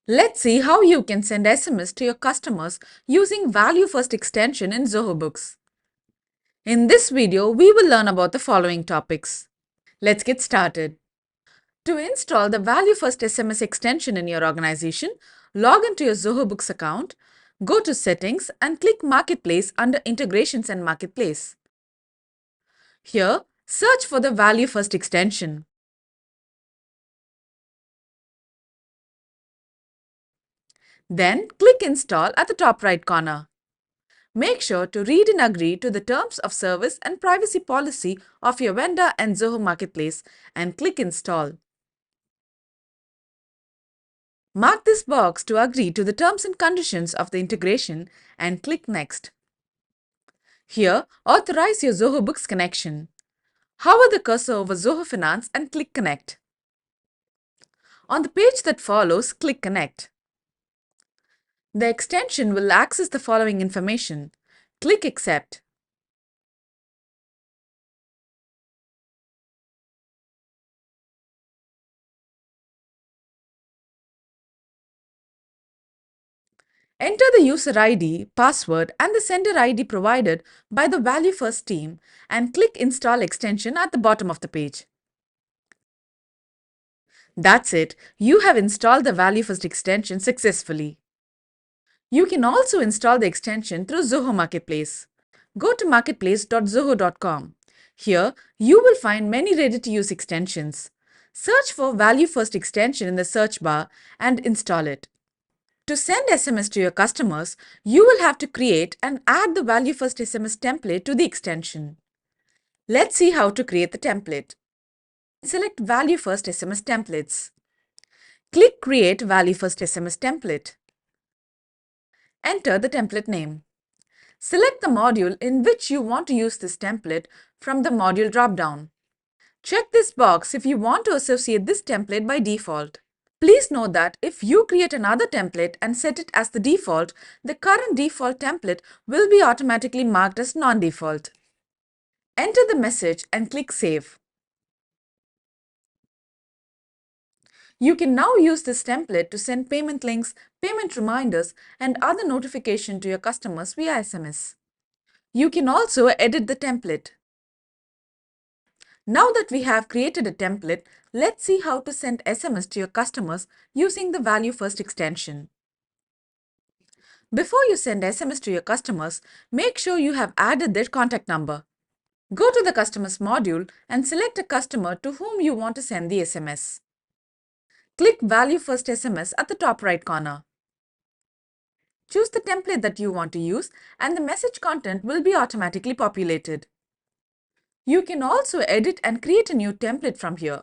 Let's see how you can send SMS to your customers using ValueFirst extension in Zoho Books. In this video, we will learn about the following topics. Let's get started. To install the ValueFirst SMS extension in your organization, log into your Zoho Books account, go to Settings and click Marketplace under Integrations and Marketplace. Here, search for the ValueFirst extension. Then, click Install at the top right corner. Make sure to read and agree to the terms of service and privacy policy of your vendor and Zoho Marketplace and click Install. Mark this box to agree to the terms and conditions of the integration and click Next. Here, authorize your Zoho Books connection. Hover the cursor over Zoho Finance and click Connect. On the page that follows, click Connect. The extension will access the following information. Click Accept. Enter the user ID, password and the sender ID provided by the ValueFirst team and click Install extension at the bottom of the page. That's it, you have installed the ValueFirst extension successfully. You can also install the extension through Zoho Marketplace. Go to marketplace.zoho.com. Here, you will find many ready-to-use extensions. Search for ValueFirst extension in the search bar and install it. To send SMS to your customers, you will have to create and add the ValueFirst SMS template to the extension. Let's see how to create the template. Select ValueFirst SMS templates. Click Create ValueFirst SMS template. Enter the template name. Select the module in which you want to use this template from the module drop-down. Check this box if you want to associate this template by default. Please note that if you create another template and set it as the default, the current default template will be automatically marked as non-default. Enter the message and click Save. You can now use this template to send payment links, payment reminders, and other notifications to your customers via SMS. You can also edit the template. Now that we have created a template, let's see how to send SMS to your customers using the ValueFirst extension. Before you send SMS to your customers, make sure you have added their contact number. Go to the Customers module and select a customer to whom you want to send the SMS. Click ValueFirst SMS at the top right corner. Choose the template that you want to use and the message content will be automatically populated. You can also edit and create a new template from here.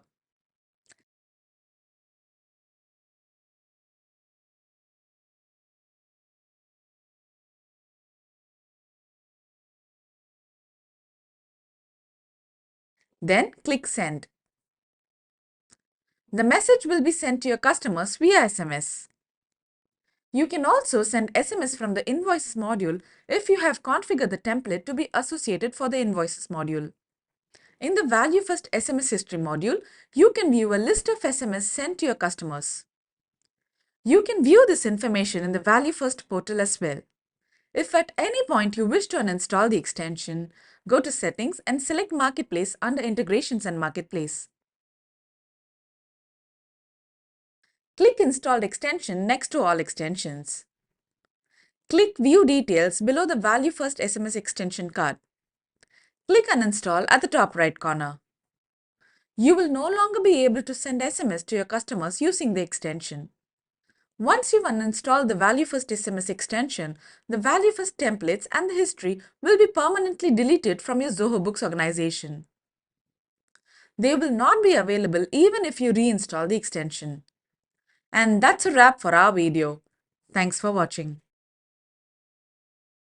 Then click Send. The message will be sent to your customers via SMS. You can also send SMS from the Invoices module if you have configured the template to be associated for the Invoices module. In the ValueFirst SMS History module, you can view a list of SMS sent to your customers. You can view this information in the ValueFirst portal as well. If at any point you wish to uninstall the extension, go to Settings and select Marketplace under Integrations and Marketplace. Click Installed Extension next to all extensions. Click View Details below the ValueFirst SMS extension card. Click Uninstall at the top right corner. You will no longer be able to send SMS to your customers using the extension. Once you've uninstalled the ValueFirst SMS extension, the ValueFirst templates and the history will be permanently deleted from your Zoho Books organization. They will not be available even if you reinstall the extension. And that's a wrap for our video. Thanks for watching.